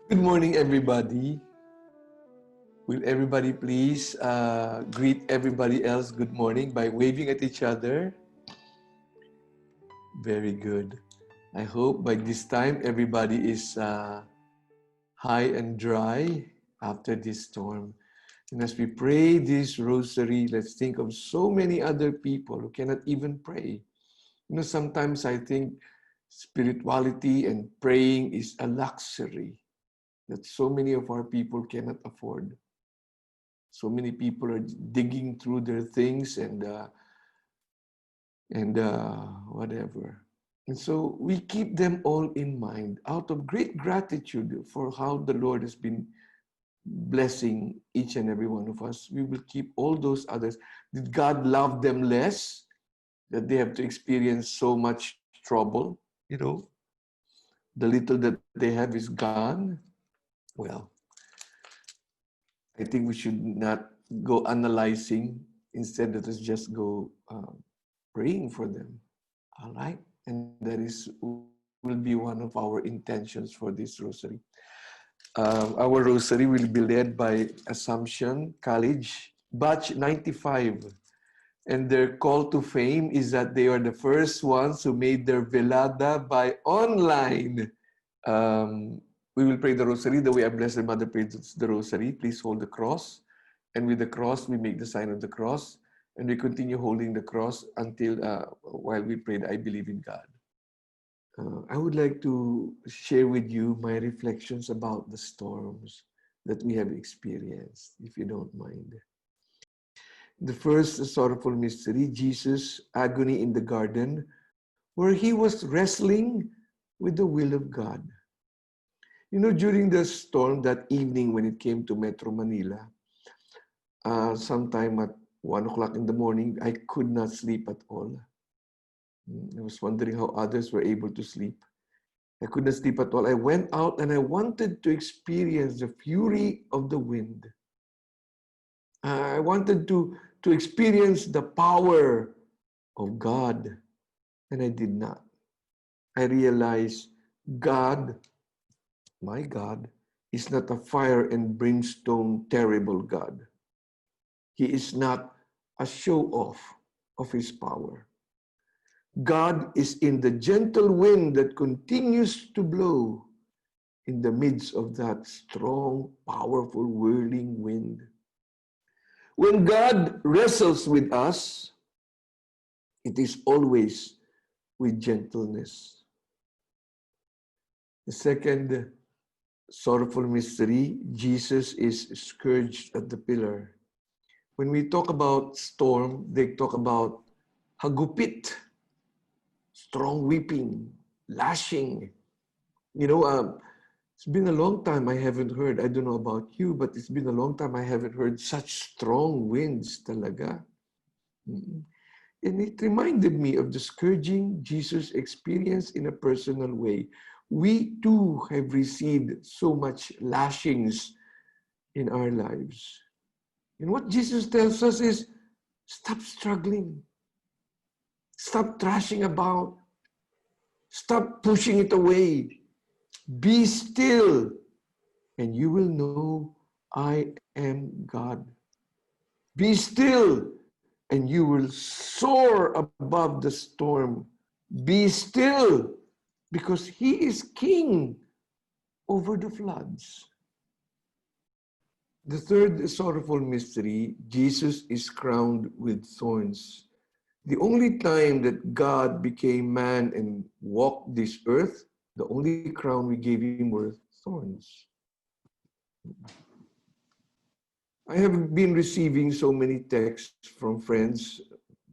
Good morning, everybody. Will everybody please greet everybody else good morning by waving at each other? Very good. I hope by this time everybody is high and dry after this storm. And as we pray this rosary, let's think of so many other people who cannot even pray. You know, sometimes I think spirituality and praying is a luxury that so many of our people cannot afford. So many people are digging through their things and whatever. And so we keep them all in mind out of great gratitude for how the Lord has been blessing each and every one of us. We will keep all those others. Did God love them less? That they have to experience so much trouble? You know, the little that they have is gone. Well, I think we should not go analyzing. Instead, let us just go praying for them. All right? And that will be one of our intentions for this rosary. Our rosary will be led by Assumption College, batch 95. And their call to fame is that they are the first ones who made their velada by online. We will pray the rosary the way our Blessed Mother prays the rosary. Please hold the cross. And with the cross, we make the sign of the cross. And we continue holding the cross until while we pray I believe in God. I would like to share with you my reflections about the storms that we have experienced, if you don't mind. The first sorrowful mystery, Jesus' agony in the garden, where he was wrestling with the will of God. You know, during the storm that evening when it came to Metro Manila, sometime at 1 o'clock in the morning, I could not sleep at all. I was wondering how others were able to sleep. I couldn't sleep at all. I went out and I wanted to experience the fury of the wind. I wanted to experience the power of God, and I did not. I realized God, my God, is not a fire and brimstone terrible God. He is not a show-off of his power. God is in the gentle wind that continues to blow in the midst of that strong, powerful, whirling wind. When God wrestles with us, it is always with gentleness. The second sorrowful mystery, Jesus is scourged at the pillar. When we talk about storm, they talk about hagupit, strong weeping, lashing. You know, it's been a long time I haven't heard, I don't know about you, but it's been a long time I haven't heard such strong winds talaga. And it reminded me of the scourging Jesus experienced in a personal way. We too have received so much lashings in our lives. And what Jesus tells us is, stop struggling. Stop thrashing about. Stop pushing it away. Be still, and you will know I am God. Be still, and you will soar above the storm. Be still, because he is king over the floods. The third sorrowful mystery, Jesus is crowned with thorns. The only time that God became man and walked this earth, the only crown we gave him were thorns. I have been receiving so many texts from friends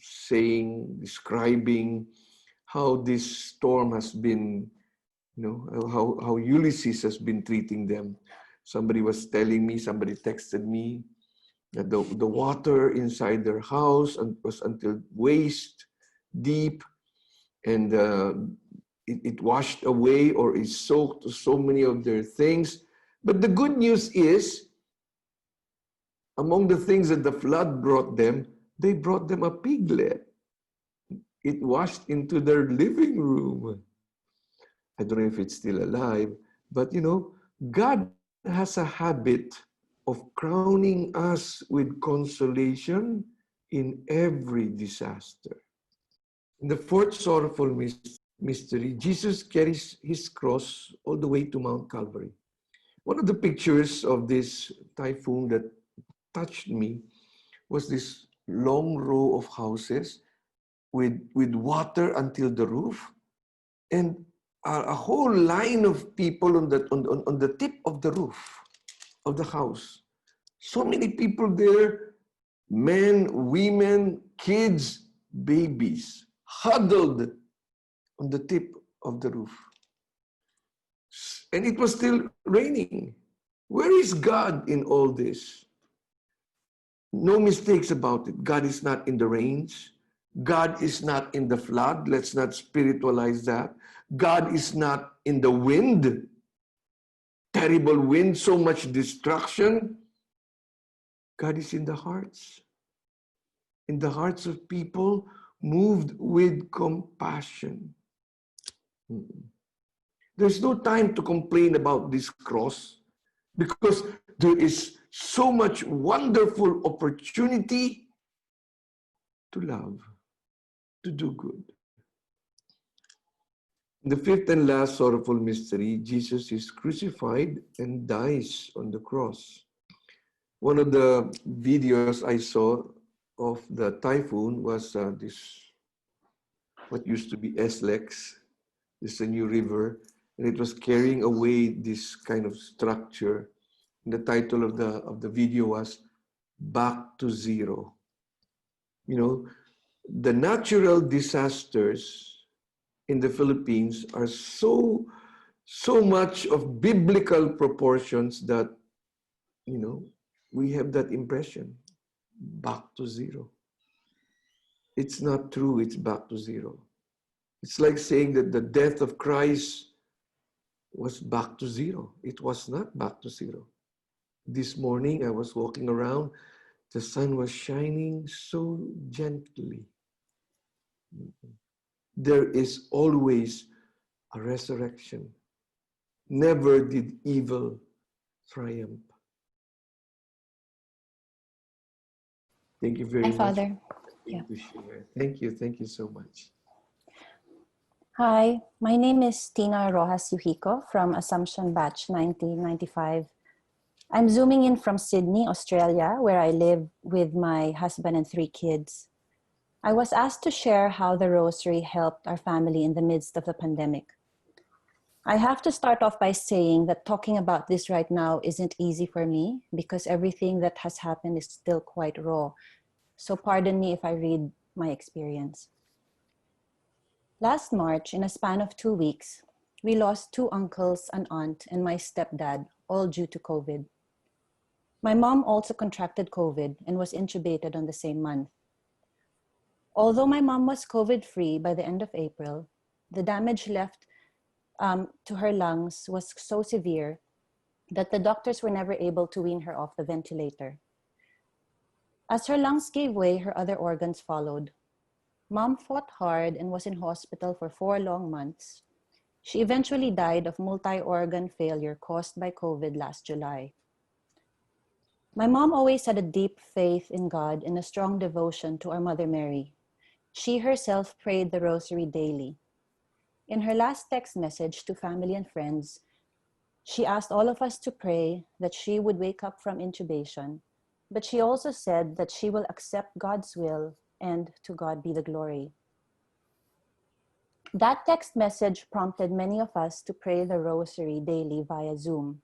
saying, describing how this storm has been, you know, how Ulysses has been treating them. Somebody was telling me, somebody texted me that the water inside their house was until waist deep, and it washed away or it soaked so many of their things. But the good news is, among the things that the flood brought them, they brought them a piglet. It washed into their living room. I don't know if it's still alive, but you know, God has a habit of crowning us with consolation in every disaster. In the fourth sorrowful mystery, Jesus carries his cross all the way to Mount Calvary. One of the pictures of this typhoon that touched me was this long row of houses with water until the roof, and a whole line of people on the tip of the roof of the house. So many people there, men, women, kids, babies, huddled on the tip of the roof. And it was still raining. Where is God in all this? No mistakes about it. God is not in the rains. God is not in the flood. Let's not spiritualize that. God is not in the wind. Terrible wind, so much destruction. God is in the hearts of people moved with compassion. There's no time to complain about this cross because there is so much wonderful opportunity to love, to do good. In the fifth and last sorrowful mystery, Jesus is crucified and dies on the cross. One of the videos I saw of the typhoon was what used to be SLEX. It's a new river, and it was carrying away this kind of structure. And the title of the video was "Back to Zero." You know, the natural disasters in the Philippines are so much of biblical proportions that, you know, we have that impression. Back to zero. It's not true, it's back to zero. It's like saying that the death of Christ was back to zero. It was not back to zero. This morning I was walking around, the sun was shining so gently. There is always a resurrection. Never did evil triumph. Thank you very Hi, much. Father. Thank you. Thank you so much. Hi, my name is Tina Rojas Yuhiko from Assumption Batch 1995. I'm zooming in from Sydney, Australia, where I live with my husband and 3 kids. I was asked to share how the Rosary helped our family in the midst of the pandemic. I have to start off by saying that talking about this right now isn't easy for me because everything that has happened is still quite raw. So pardon me if I read my experience. Last March, in a span of 2 weeks, we lost 2 uncles, an aunt, and my stepdad, all due to COVID. My mom also contracted COVID and was intubated on the same month. Although my mom was COVID-free by the end of April, the damage left to her lungs was so severe that the doctors were never able to wean her off the ventilator. As her lungs gave way, her other organs followed. Mom fought hard and was in hospital for 4 long months. She eventually died of multi-organ failure caused by COVID last July. My mom always had a deep faith in God and a strong devotion to our Mother Mary. She herself prayed the Rosary daily. In her last text message to family and friends, she asked all of us to pray that she would wake up from intubation, but she also said that she will accept God's will and to God be the glory. That text message prompted many of us to pray the Rosary daily via Zoom.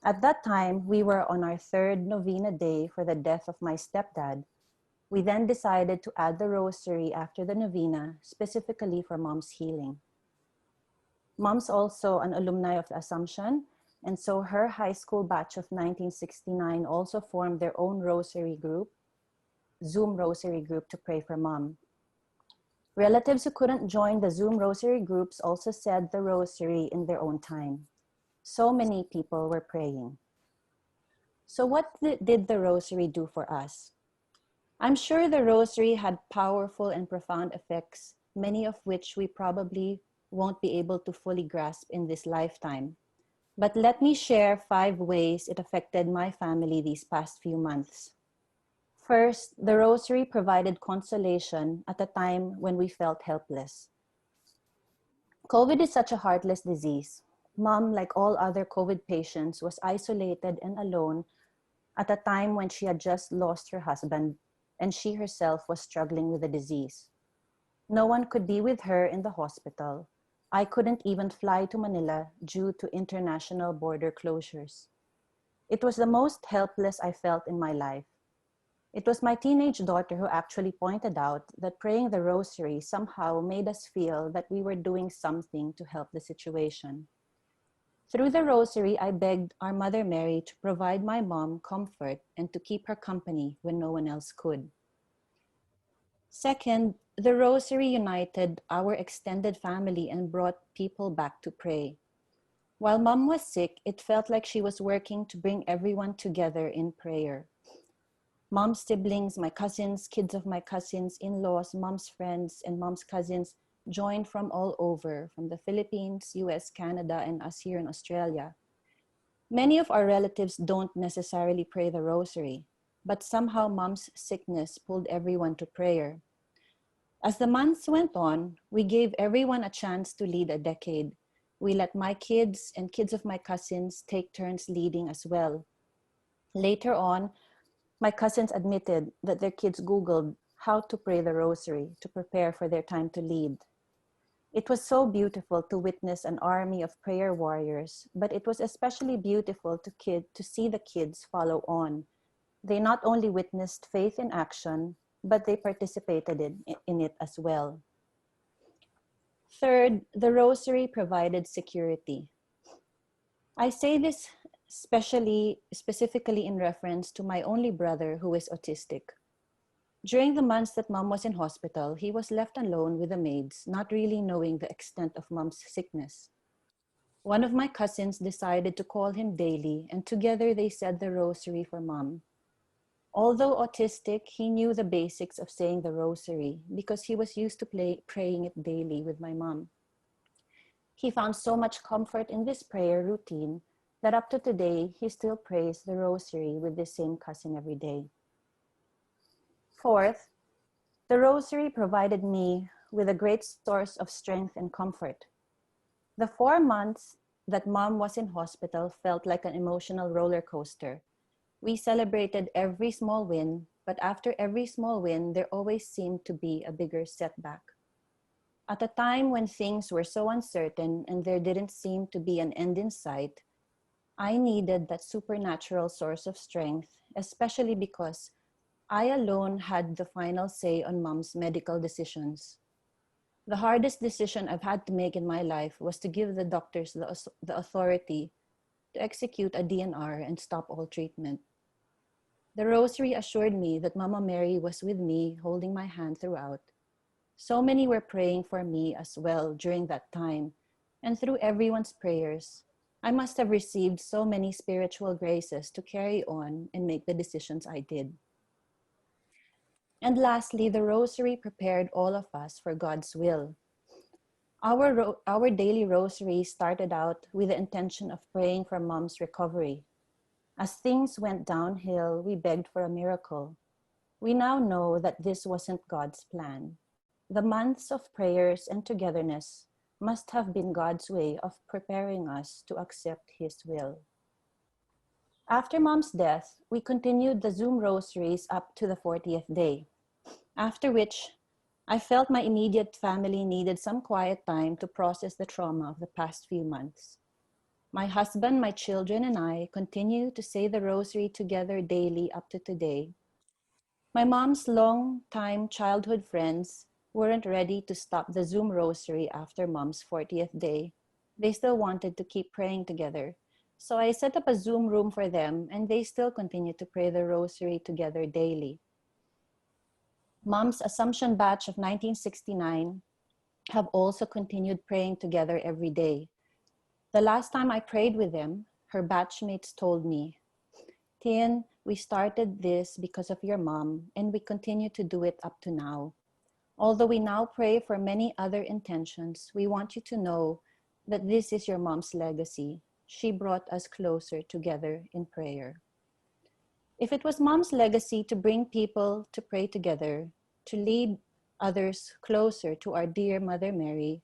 At that time, we were on our 3rd novena day for the death of my stepdad. We then decided to add the Rosary after the novena, specifically for Mom's healing. Mom's also an alumni of the Assumption, and so her high school batch of 1969 also formed their own Rosary group, Zoom Rosary group, to pray for Mom. Relatives who couldn't join the Zoom Rosary groups also said the Rosary in their own time. So many people were praying. So what did the Rosary do for us? I'm sure the Rosary had powerful and profound effects, many of which we probably won't be able to fully grasp in this lifetime. But let me share 5 ways it affected my family these past few months. First, the rosary provided consolation at a time when we felt helpless. COVID is such a heartless disease. Mom, like all other COVID patients, was isolated and alone at a time when she had just lost her husband and she herself was struggling with the disease. No one could be with her in the hospital. I couldn't even fly to Manila due to international border closures. It was the most helpless I felt in my life. It was my teenage daughter who actually pointed out that praying the rosary somehow made us feel that we were doing something to help the situation. Through the rosary, I begged our Mother Mary to provide my mom comfort and to keep her company when no one else could. Second, the rosary united our extended family and brought people back to pray. While mom was sick, it felt like she was working to bring everyone together in prayer. Mom's siblings, my cousins, kids of my cousins, in-laws, mom's friends, and mom's cousins joined from all over, from the Philippines, US, Canada, and us here in Australia. Many of our relatives don't necessarily pray the rosary, but somehow mom's sickness pulled everyone to prayer. As the months went on, we gave everyone a chance to lead a decade. We let my kids and kids of my cousins take turns leading as well. Later on, my cousins admitted that their kids Googled how to pray the rosary to prepare for their time to lead. It was so beautiful to witness an army of prayer warriors, but it was especially beautiful to see the kids follow on. They not only witnessed faith in action, but they participated in it as well. Third, the rosary provided security. I say this specifically in reference to my only brother who is autistic. During the months that mom was in hospital, he was left alone with the maids, not really knowing the extent of mom's sickness. One of my cousins decided to call him daily, and together they said the rosary for mom. Although autistic, he knew the basics of saying the rosary because he was used to praying it daily with my mom. He found so much comfort in this prayer routine that up to today, he still prays the rosary with the same cousin every day. Fourth, the rosary provided me with a great source of strength and comfort. The 4 months that mom was in hospital felt like an emotional roller coaster. We celebrated every small win, but after every small win, there always seemed to be a bigger setback. At a time when things were so uncertain and there didn't seem to be an end in sight, I needed that supernatural source of strength, especially because I alone had the final say on mom's medical decisions. The hardest decision I've had to make in my life was to give the doctors the authority to execute a DNR and stop all treatment. The rosary assured me that Mama Mary was with me, holding my hand throughout. So many were praying for me as well during that time, and through everyone's prayers, I must have received so many spiritual graces to carry on and make the decisions I did. And lastly, the rosary prepared all of us for God's will. Our daily rosary started out with the intention of praying for mom's recovery. As things went downhill, we begged for a miracle. We now know that this wasn't God's plan. The months of prayers and togetherness must have been God's way of preparing us to accept His will. After mom's death, we continued the Zoom rosaries up to the 40th day, after which I felt my immediate family needed some quiet time to process the trauma of the past few months. My husband, my children, and I continue to say the rosary together daily up to today. My mom's long-time childhood friends weren't ready to stop the Zoom rosary after mom's 40th day. They still wanted to keep praying together. So I set up a Zoom room for them, and they still continue to pray the rosary together daily. Mom's Assumption batch of 1969 have also continued praying together every day. The last time I prayed with them, her batchmates told me, "Tien, we started this because of your mom, and we continue to do it up to now. Although we now pray for many other intentions, we want you to know that this is your mom's legacy. she brought us closer together in prayer. If it was Mom's legacy to bring people to pray together, to lead others closer to our dear Mother Mary,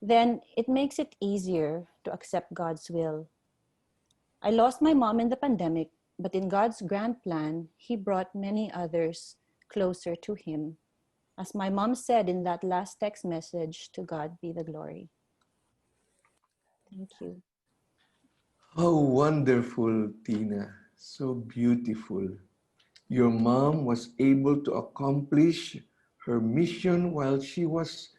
then it makes it easier to accept God's will. I lost my mom in the pandemic, but in God's grand plan, He brought many others closer to Him. As my mom said in that last text message, to God be the glory. Thank you. How wonderful, Tina. So beautiful. Your mom was able to accomplish her mission while she was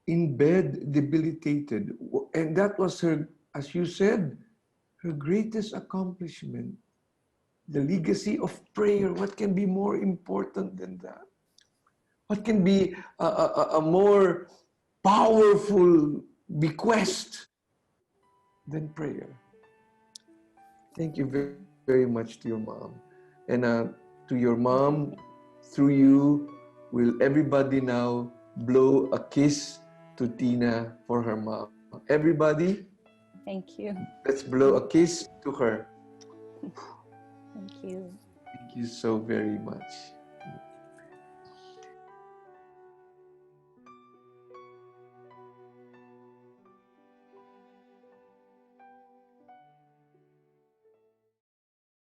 in bed, debilitated. And that was her, as you said, her greatest accomplishment. The legacy of prayer. What can be more important than that? What can be a more powerful bequest than prayer? Thank you very, very much to your mom. And to your mom, through you, will everybody now blow a kiss to Tina for her mom. Everybody, Thank you. let's blow a kiss to her. Thank you. Thank you so very much.